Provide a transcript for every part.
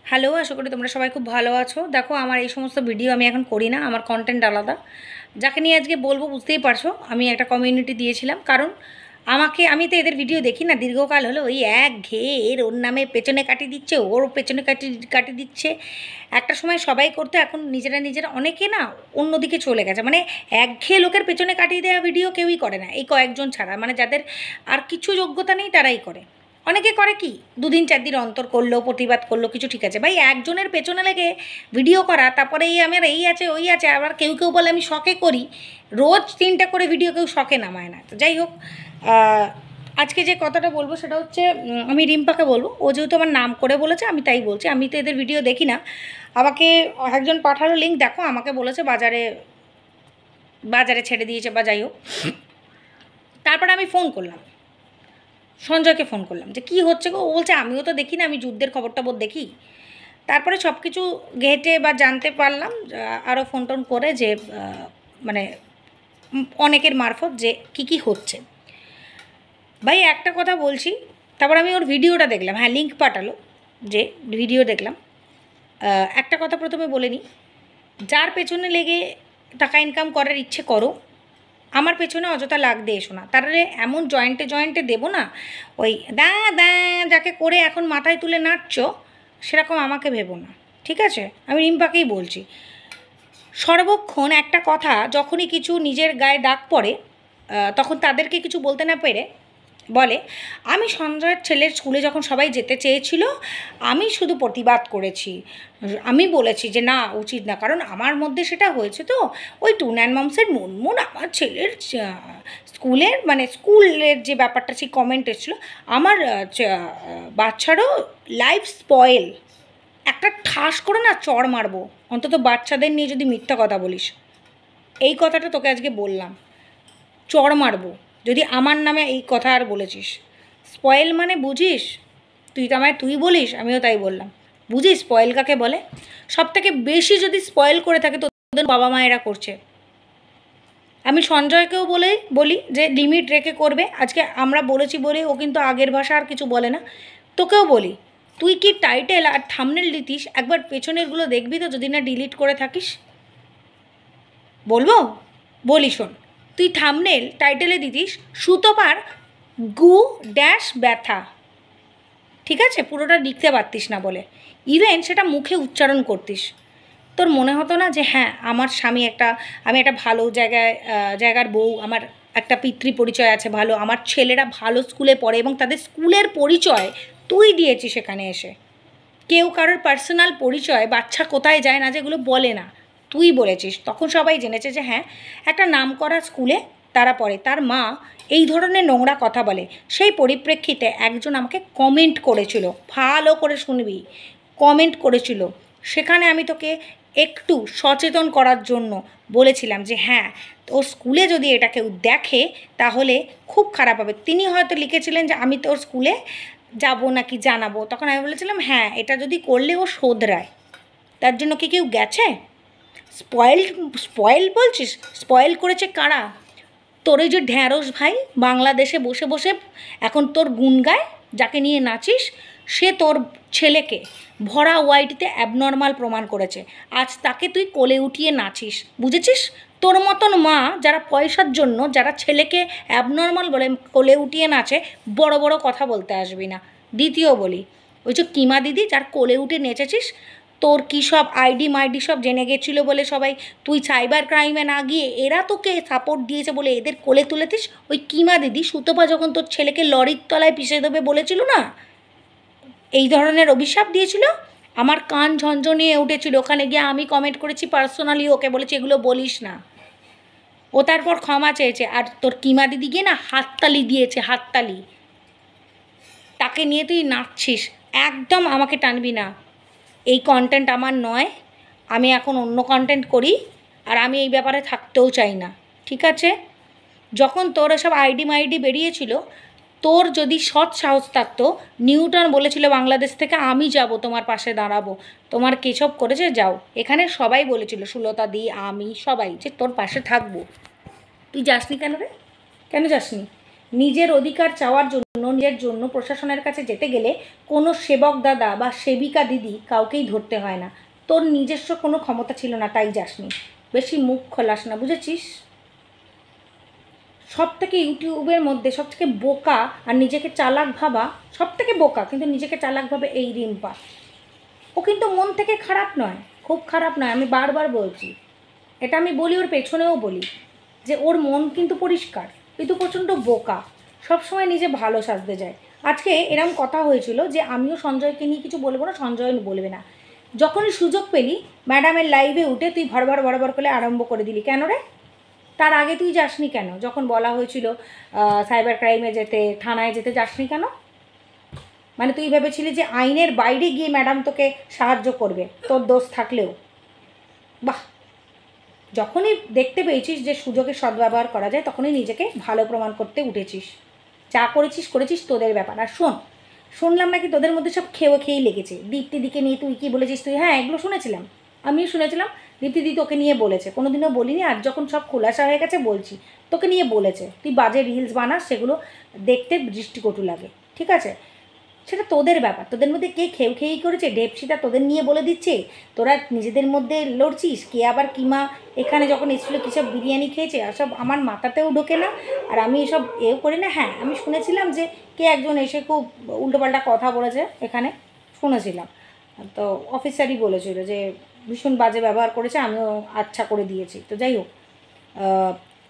Hello, আশা করি তোমরা সবাই খুব ভালো আছো। দেখো, আমার এই সমস্ত ভিডিও আমি এখন করি না, আমার কন্টেন্ট আলাদা। যাকে নিয়ে আজকে বলবো বুঝতেই পারছো, আমি একটা কমিউনিটি দিয়েছিলাম, কারণ আমি তো এদের ভিডিও দেখি না দীর্ঘকাল হলো। ওই একঘেয়ে ওর নামে পেছনে কাটিয়ে দিচ্ছে, ওর পেছনে কাটিয়ে দিচ্ছে। একটা সময় সবাই করতো, এখন নিজেরা অনেকে না অন্যদিকে চলে গেছে। মানে একঘেয়ে লোকের পেছনে কাটিয়ে দেওয়া ভিডিও কেউই করে না, এই কয়েকজন ছাড়া। মানে যাদের আর কিছু যোগ্যতা নেই তারাই করে। অনেকে করে কি, 2 দিন 4 দিন অন্তর করলো, প্রতিবাদ করলো, কিছু ঠিক আছে। ভাই, একজনের পেছনে লেগে ভিডিও করা, তারপরে আমার এই আছে ওই আছে, আবার কেউ কেউ বলে আমি শখে করি। রোজ 3টা করে ভিডিও কেউ শখে নামায় না। তো যাই হোক, আজকে যে কথাটা বলবো সেটা হচ্ছে, আমি রিম্পাকে বলবো। ও যেহেতু আমার নাম করে বলেছে আমি তাই বলছি। আমি তো এদের ভিডিও দেখি না। আমাকে একজন পাঠালো লিঙ্ক, দেখো আমাকে বলেছে বাজারে বাজারে ছেড়ে দিয়েছে বা যাই হোক। তারপরে আমি ফোন করলাম, সঞ্জয়কে ফোন করলাম যে কী হচ্ছে গো। ও বলছে আমিও তো দেখি না, আমি যুদ্ধের খবর টবর দেখি। তারপরে সব কিছু ঘেঁটে বা জানতে পারলাম, আরও ফোন টোন করে, যে মানে অনেকের মারফত যে কী হচ্ছে। ভাই, একটা কথা বলছি। তারপর আমি ওর ভিডিওটা দেখলাম, হ্যাঁ লিঙ্ক পাঠালো, যে ভিডিও দেখলাম। একটা কথা প্রথমে বলে নিই, যার পেছনে লেগে টাকা ইনকাম করার ইচ্ছে করো, আমার পেছনে অযথা লাগতে এসো না। তাহলে এমন জয়েন্টে জয়েন্টে দেবো না, ওই দা দা যাকে করে এখন মাথায় তুলে নাচছো, সেরকম আমাকে ভেবো না, ঠিক আছে? আমি রিম্পাকেই বলছি। সর্বক্ষণ একটা কথা, যখনই কিছু নিজের গায়ে দাগ পড়ে, তখন তাদেরকে কিছু বলতে না পেরে বলে, আমি সঞ্জয়ের ছেলের স্কুলে যখন সবাই যেতে চেয়েছিল, আমি শুধু প্রতিবাদ করেছি। আমি বলেছি যে না, উচিত না, কারণ আমার মধ্যে সেটা হয়েছে। তো ওই টুন অ্যান্ড মমসের মন আমার ছেলের স্কুলের স্কুলের যে ব্যাপারটা, সেই কমেন্ট এসেছিলো, আমার বাচ্চারও লাইফ স্পয়েল। একটা ঠাস করে না চড় মারবো, অন্তত বাচ্চাদের নিয়ে যদি মিথ্যা কথা বলিস। এই কথাটা তোকে আজকে বললাম, চড় মারবো যদি আমার নামে এই কথা আর বলেছিস। স্পয়েল মানে বুঝিস? তুই তো আমায় তুই বলিস, আমিও তাই বললাম। বুঝিস স্পয়েল কাকে বলে? সবথেকে বেশি যদি স্পয়েল করে থাকে তোদের বাবা মায়েরা করছে। আমি সঞ্জয়কেও বলি যে লিমিট রেখে করবে। আজকে আমরা বলেছি বলে ও কিন্তু আগের ভাষা আর কিছু বলে না। তোকেও বলি, তুই কি টাইটেল আর থাম্বনেল দিতিস, একবার পেছনেরগুলো দেখবি তো, যদি না ডিলিট করে থাকিস। বলবো? বলি শোন, তুই থাম্বনেল টাইটেলে দিতিস সুতোপার গু ড্যাশ ব্যথা, ঠিক আছে? পুরোটা লিখতে পারতিস না বলে, ইভেন সেটা মুখে উচ্চারণ করতিস। তোর মনে হতো না যে হ্যাঁ, আমার স্বামী আমি একটা ভালো জায়গার বউ, আমার একটা পিতৃ পরিচয় আছে ভালো, আমার ছেলেরা ভালো স্কুলে পড়ে, এবং তাদের স্কুলের পরিচয় তুই দিয়েছিস সেখানে এসে। কেউ কারোর পার্সোনাল পরিচয়, বাচ্চা কোথায় যায় না যেগুলো বলে না, তুই বলেছিস। তখন সবাই জেনেছে যে হ্যাঁ, একটা নামকরা স্কুলে তারা পড়ে, তার মা এই ধরনের নোংরা কথা বলে। সেই পরিপ্রেক্ষিতে একজন আমাকে কমেন্ট করেছিল, ভালো করে শুনবি, কমেন্ট করেছিল। সেখানে আমি তোকে একটু সচেতন করার জন্য বলেছিলাম যে হ্যাঁ, তোর স্কুলে যদি এটা কেউ দেখে তাহলে খুব খারাপ হবে। তিনি হয়তো লিখেছিলেন যে আমি তোর স্কুলে যাবো নাকি জানাবো। তখন আমি বলেছিলাম হ্যাঁ, এটা যদি করলে ও শোধরায়। তার জন্য কি কেউ গেছে? স্পয়েল বলছিস? স্পয়েল করেছে কারা? তোর ওই যে ঢ্যাঁড়স ভাই বাংলাদেশে বসে বসে এখন তোর গুণ গায়, যাকে নিয়ে নাচিস, সে তোর ছেলেকে ভরা ওয়াইটিতে অ্যাবনর্মাল প্রমাণ করেছে। আজ তাকে তুই কোলে উঠিয়ে নাচিস, বুঝেছিস? তোর মতন মা যারা পয়সার জন্য, যারা ছেলেকে অ্যাবনর্মাল বলে কোলে উঠিয়ে নাচে, বড় বড় কথা বলতে আসবি না। দ্বিতীয় বলি, ওই যে কিমা দিদি যার কোলে উঠে নেচেছিস, তোর কী সব আইডি মাইডি সব জেনে গেছিলো বলে সবাই, তুই সাইবার ক্রাইমে না গিয়ে এরা তোকে সাপোর্ট দিয়েছে বলে এদের কোলে তুলেছিস। ওই কিমা দিদি সুতপা যখন তোর ছেলেকে লরির তলায় পিষে দেবে বলেছিল না, এই ধরনের অভিশাপ দিয়েছিল, আমার কান ঝনঝনিয়ে উঠেছিল। ওখানে গিয়ে আমি কমেন্ট করেছি পার্সোনালি, ওকে বলেছি এগুলো বলিস না। ও তারপর ক্ষমা চেয়েছে। আর তোর কিমা দিদি গিয়ে না হাততালি দিয়েছে, হাততালি। তাকে নিয়ে তুই নাচছিস, একদম আমাকে টানবি না। এই কন্টেন্ট আমার নয়, আমি এখন অন্য কন্টেন্ট করি, আর আমি এই ব্যাপারে থাকতেও চাই না, ঠিক আছে? যখন তোর এসব আইডি মাইডি বেরিয়েছিল, তোর যদি সৎ সাহস থাকতো, নিউটন বলেছিল বাংলাদেশ থেকে আমি যাব, তোমার পাশে দাঁড়াবো। তোমার কেসব করেছে, যাও। এখানে সবাই বলেছিল, সুলতা দি, আমি, সবাই, যে তোর পাশে থাকবো। তুই যাসনি কেন রে? কেন যাসনি? নিজের অধিকার চাওয়ার জন্য নিজের জন্য প্রশাসনের কাছে যেতে গেলে কোনো সেবক দাদা বা সেবিকা দিদি কাউকেই ধরতে হয় না। তোর নিজস্ব কোনো ক্ষমতা ছিল না, তাই যাসনি। বেশি মুখ খোলাস না, বুঝেছিস? সব থেকে ইউটিউবের মধ্যে সব থেকে বোকা আর নিজেকে চালাক ভাবা, সব থেকে বোকা কিন্তু নিজেকে চালাক ভাবে এই রিম্পা। ও কিন্তু মন থেকে খারাপ নয়, খুব খারাপ নয়, আমি বারবার বলছি। এটা আমি বলি, ওর পেছনেও বলি যে ওর মন কিন্তু পরিষ্কার, কিন্তু প্রচণ্ড বোকা, সবসময় নিজে ভালো সাজতে যায়। আজকে এরম কথা হয়েছিল যে আমিও সঞ্জয়কে নিয়ে কিছু বলবো না, সঞ্জয় বলবে না। যখনই সুযোগ পেলি ম্যাডামের লাইভে উঠে তুই ভরভর করে আরম্ভ করে দিলি। কেন রে? তার আগে তুই যাসনি কেন? যখন বলা হয়েছিল সাইবার ক্রাইমে যেতে, থানায় যেতে যাসনি কেন? মানে তুই ভেবেছিলি যে আইনের বাইরে গিয়ে ম্যাডাম তোকে সাহায্য করবে তোর দোষ থাকলেও? বাহ! যখনই দেখতে পেয়েছিস যে সুযোগের সদ্ব্যবহার করা যায় তখনই নিজেকে ভালো প্রমাণ করতে উঠেছিস। যা করেছিস তোদের ব্যাপার। আর শুনলাম নাকি তোদের মধ্যে সব খেয়েই লেগেছে। দীপ্তিদিকে নিয়ে তুই কী বলেছিস? তুই হ্যাঁ, এগুলো শুনেছিলাম, আমিও শুনেছিলাম। দীপ্তিদি তোকে নিয়ে বলেছে, কোনোদিনও বলিনি, আর যখন সব খোলাসা হয়ে গেছে বলছি। তোকে নিয়ে বলেছে তুই বাজে রিলস বানাস, সেগুলো দেখতে দৃষ্টিকটু লাগে, ঠিক আছে? সেটা তোদের ব্যাপার। তোদের মধ্যে কে খেয়েই করেছে, ঢেপসিটা তোদের নিয়ে বলে দিচ্ছে। তোরা নিজেদের মধ্যে লড়ছিস, কে আবার কিমা এখানে যখন এসেছিল কী সব বিরিয়ানি খেয়েছে, আর সব আমার মাথাতেও ঢোকে না, আর আমি এসব এও করি না। হ্যাঁ, আমি শুনেছিলাম যে কে একজন এসে খুব উল্টোপাল্টা কথা বলেছে এখানে, শুনেছিলাম। তো অফিসারই বলেছিল যে ভীষণ বাজে ব্যবহার করেছে, আমিও আচ্ছা করে দিয়েছি। তো যাই হোক,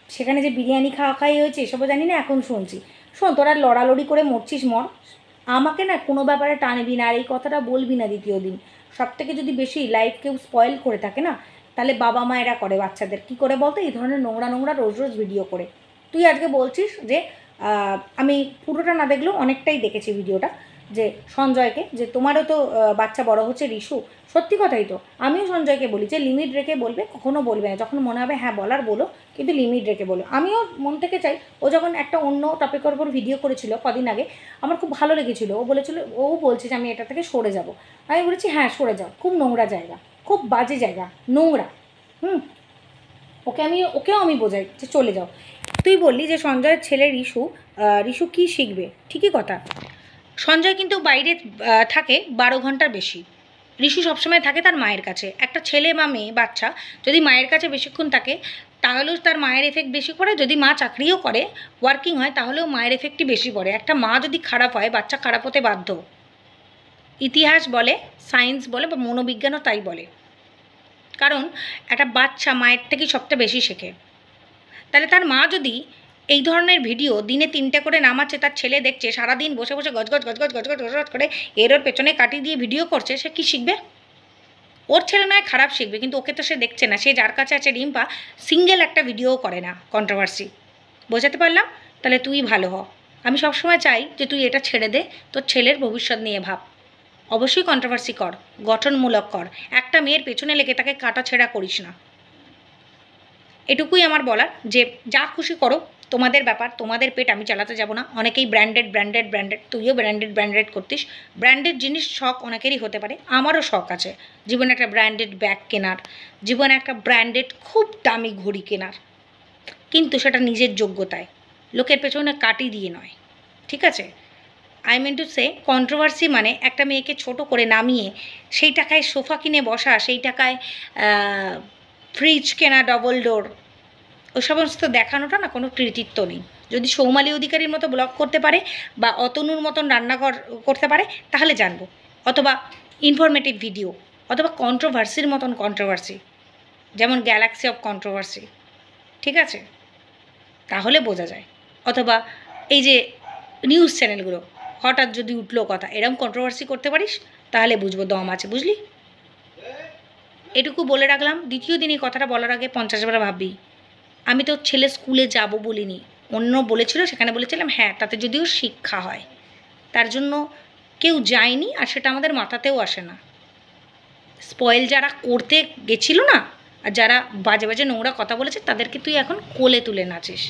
সেখানে যে বিরিয়ানি খাওয়াই হয়েছে এসবও জানি না, এখন শুনছি। শোন, তোরা লড়ালড়ি করে মরছিস মর, আমাকে না কোনো ব্যাপারে টানবি না, আর এই কথাটা বলবি না দ্বিতীয় দিন। সব থেকে যদি বেশি লাইফ কেউ স্পয়েল করে থাকে না, তাহলে বাবা মায়েরা করে বাচ্চাদের। কি করে বলতো? এই ধরনের নোংরা রোজ ভিডিও করে। তুই আজকে বলছিস যে আমি পুরোটা না দেখলেও অনেকটাই দেখেছি ভিডিওটা, যে সঞ্জয়কে, যে তোমারও তো বাচ্চা বড় হচ্ছে রিশু। সত্যি কথাই তো, আমিও সঞ্জয়কে বলি যে লিমিট রেখে বলবে, কখনো বলবে না। যখন মনে হবে হ্যাঁ বলার বলো, কিন্তু লিমিট রেখে বলো। আমিও মন থেকে চাই। ও যখন একটা অন্য টপিকের উপর ভিডিও করেছিল কদিন আগে, আমার খুব ভালো লেগেছিলো। ও বলছে যে আমি এটা থেকে সরে যাব। আমি বলেছি হ্যাঁ সরে যাও, খুব নোংরা জায়গা, খুব বাজে জায়গা, নোংরা। ওকেও আমি বোঝাই যে চলে যাও। তুই বললি যে সঞ্জয়ের ছেলে রিশু কী শিখবে? ঠিকই কথা। সঞ্জয় কিন্তু বাইরে থাকে 12 ঘন্টার বেশি। রিশু সবসময় থাকে তার মায়ের কাছে। একটা ছেলে বা মেয়ে বাচ্চা যদি মায়ের কাছে বেশিক্ষণ থাকে তাহলেও তার মায়ের এফেক্ট বেশি পড়ে। যদি মা চাকরিও করে, ওয়ার্কিং হয়, তাহলেও মায়ের এফেক্টই বেশি পড়ে। একটা মা যদি খারাপ হয়, বাচ্চা খারাপ হতে বাধ্য। ইতিহাস বলে, সায়েন্স বলে, বা মনোবিজ্ঞানও তাই বলে। কারণ একটা বাচ্চা মায়ের থেকেই সবচেয়ে বেশি শেখে। তাহলে তার মা যদি এই ধরনের ভিডিও দিনে 3টে করে নামাচ্ছে, তার ছেলে দেখছে, সারাদিন বসে গজগজ করে ওর পেছনে কাটি দিয়ে ভিডিও করছে, সে কী শিখবে? ওর ছেলে নয় খারাপ শিখবে, কিন্তু ওকে তো সে দেখছে না। সে যার কাছে আছে রিম্পা, সিঙ্গেল একটা ভিডিও করে না কন্ট্রোভার্সি। বোঝাতে পারলাম? তাহলে তুই ভালো হ। আমি সবসময় চাই যে তুই এটা ছেড়ে দে, তোর ছেলের ভবিষ্যৎ নিয়ে ভাব। অবশ্যই কন্ট্রোভার্সি কর, গঠনমূলক কর। একটা মেয়ের পেছনে লেগে তাকে কাটাছেঁড়া করিস না। এটুকুই আমার বলার, যে যা খুশি করো, তোমাদের ব্যাপার, তোমাদের পেট আমি চালাতে যাব না। অনেকেই ব্র্যান্ডেড, তুইও ব্র্যান্ডেড করতিস। ব্র্যান্ডেড জিনিস শখ অনেকেরই হতে পারে, আমারও শখ আছে জীবনে একটা ব্র্যান্ডেড ব্যাগ কেনার, জীবনে একটা ব্র্যান্ডেড খুব দামি ঘড়ি কেনার, কিন্তু সেটা নিজের যোগ্যতায়, লোকের পেছনে কাটি দিয়ে নয়, ঠিক আছে? I mean to say, controversy মানে একটা মেয়েকে ছোট করে নামিয়ে সেই টাকায় সোফা কিনে বসা, সেই টাকায় ফ্রিজ কেনা ডবল ডোর, ওই সমস্ত দেখানোটা না কোনো কৃতিত্ব নেই। যদি সৌমালি অধিকারীর মতো ব্লগ করতে পারে বা অতনুর মতন রান্নাঘর করতে পারে তাহলে জানবো, অথবা ইনফরমেটিভ ভিডিও, অথবা কন্ট্রোভার্সির মতন কন্ট্রোভার্সি, যেমন গ্যালাক্সি অফ কন্ট্রোভার্সি, ঠিক আছে? তাহলে বোঝা যায়। অথবা এই যে নিউজ চ্যানেলগুলো হঠাৎ যদি উঠলো কথা, এরকম কন্ট্রোভার্সি করতে পারিস, তাহলে বুঝবো দম আছে, বুঝলি? এটুকু বলে রাখলাম। দ্বিতীয় দিন এই কথাটা বলার আগে 50 বার ভাববি। আমি তো ছেলে স্কুলে যাব বলিনি, অন্য বলেছিল, সেখানে বলেছিলাম হ্যাঁ তাতে যদিও শিক্ষা হয়, তার জন্য কেউ যায়নি, আর সেটা আমাদের মাথাতেও আসে না। স্পয়েল যারা করতে গেছিল না, আর যারা বাজে নোংরা কথা বলেছে, তাদেরকে তুই এখন কোলে তুলে নাচিস।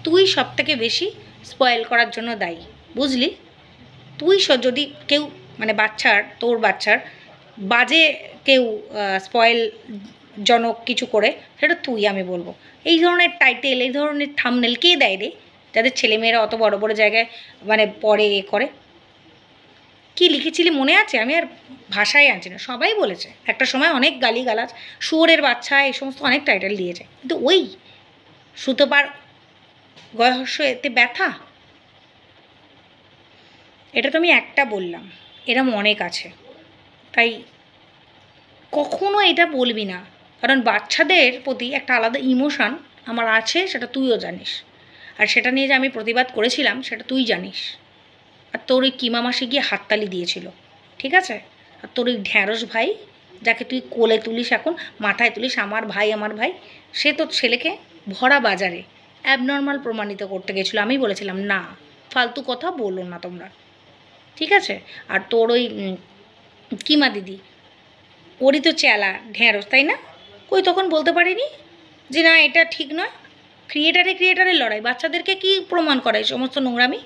তুই সব থেকে বেশি স্পয়েল করার জন্য দায়ী, বুঝলি? তুই যদি কেউ মানে তোর বাচ্চার বাজে কেউ স্পয়েল জনক কিছু করে, সেটা তুই, আমি বলবো। এই ধরনের টাইটেল, এই ধরনের থাম্বনেল কে দেয় রে? যাদের ছেলেমেয়েরা অত বড় বড় জায়গায় মানে পড়ে করে। কি লিখেছিলি মনে আছে? আমি আর ভাষায় আনছি না। সবাই বলেছে একটা সময়, অনেক গালিগালাজ, শুয়োরের বাচ্চা, এই সমস্ত অনেক টাইটেল দিয়েছে, কিন্তু ওই সুতোপার গয়হস্য এতে ব্যথা, এটা তো আমি একটা বললাম, এরম অনেক আছে। তাই কখনো এটা বলবি না, কারণ বাচ্চাদের প্রতি একটা আলাদা ইমোশান আমার আছে, সেটা তুইও জানিস। আর সেটা নিয়ে যে আমি প্রতিবাদ করেছিলাম সেটা তুই জানিস। আর তোর ওই কিমা মাসি গিয়ে হাততালি দিয়েছিল, ঠিক আছে? আর তোর ওই ঢ্যাঁড়স ভাই, যাকে তুই কোলে তুলিস, এখন মাথায় তুলিস, আমার ভাই, সে তোর ছেলেকে ভরা বাজারে অ্যাবনর্মাল প্রমাণিত করতে গেছিলো। আমি বলেছিলাম না, ফালতু কথা বলো না তোমরা, ঠিক আছে? আর তোর ওই কিমা দিদি, ওরই তো চেলা ঢ্যাঁড়স, তাই না? কই তখন বলতে পারিনি যে না এটা ঠিক নয়? ক্রিয়েটারের লড়াই, বাচ্চাদেরকে কি প্রমাণ করায় সমস্ত নোংরামি?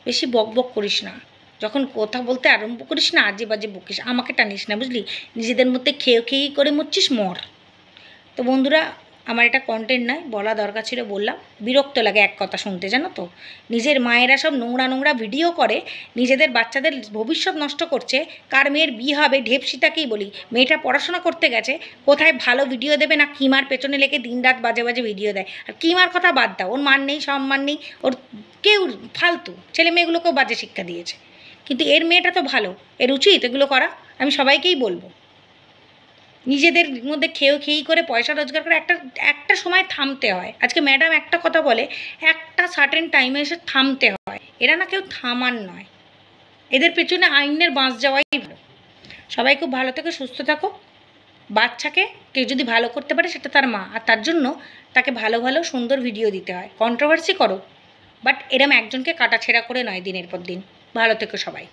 বেশি বক বক করিস না, যখন কথা বলতে আরম্ভ করিস না আজে বাজে বকিস, আমাকে টানিস না, বুঝলি? নিজেদের মধ্যে খেয়েই করে মরছিস, মর। তো বন্ধুরা, আমার এটা কন্টেন্ট নয়, বলা দরকার ছিল, বললাম। বিরক্ত লাগে এক কথা শুনতে, জানো তো? নিজের মায়েরা সব নোংরা ভিডিও করে, নিজেদের বাচ্চাদের ভবিষ্যৎ নষ্ট করছে। কার মেয়ের বিয়ে হবে, ঢেপসিটাকেই বলি, মেয়েটা পড়াশোনা করতে গেছে, কোথায় ভালো ভিডিও দেবে না কিমার পেছনে লেগে দিনরাত বাজে ভিডিও দেয়। আর কিমার কথা বাদ দাও, ওর মান নেই, সম্মান নেই, ওর কেউ ফালতু, ছেলে মেয়েগুলোকেও বাজে শিক্ষা দিয়েছে। কিন্তু এর মেয়েটা তো ভালো, এর উচিত এগুলো করা। আমি সবাইকেই বলবো, নিজেদের মধ্যে খেয়েই করে পয়সা রোজগার করে একটা সময় থামতে হয়। আজকে ম্যাডাম একটা কথা বলে, একটা সার্টেন টাইমে এসে থামতে হয়। এরা না কেউ থামান নয়, এদের পেছনে আইনের বাঁশ যাওয়াই ভালো। সবাই খুব ভালো থেকে সুস্থ থাকো। বাচ্চাকে কেউ যদি ভালো করতে পারে সেটা তার মা, আর তার জন্য তাকে ভালো সুন্দর ভিডিও দিতে হয়। কন্ট্রোভার্সি করো, বাট এরম একজনকে কাটাছেঁড়া করে নয় দিনের পর দিন। ভালো থেকো সবাই।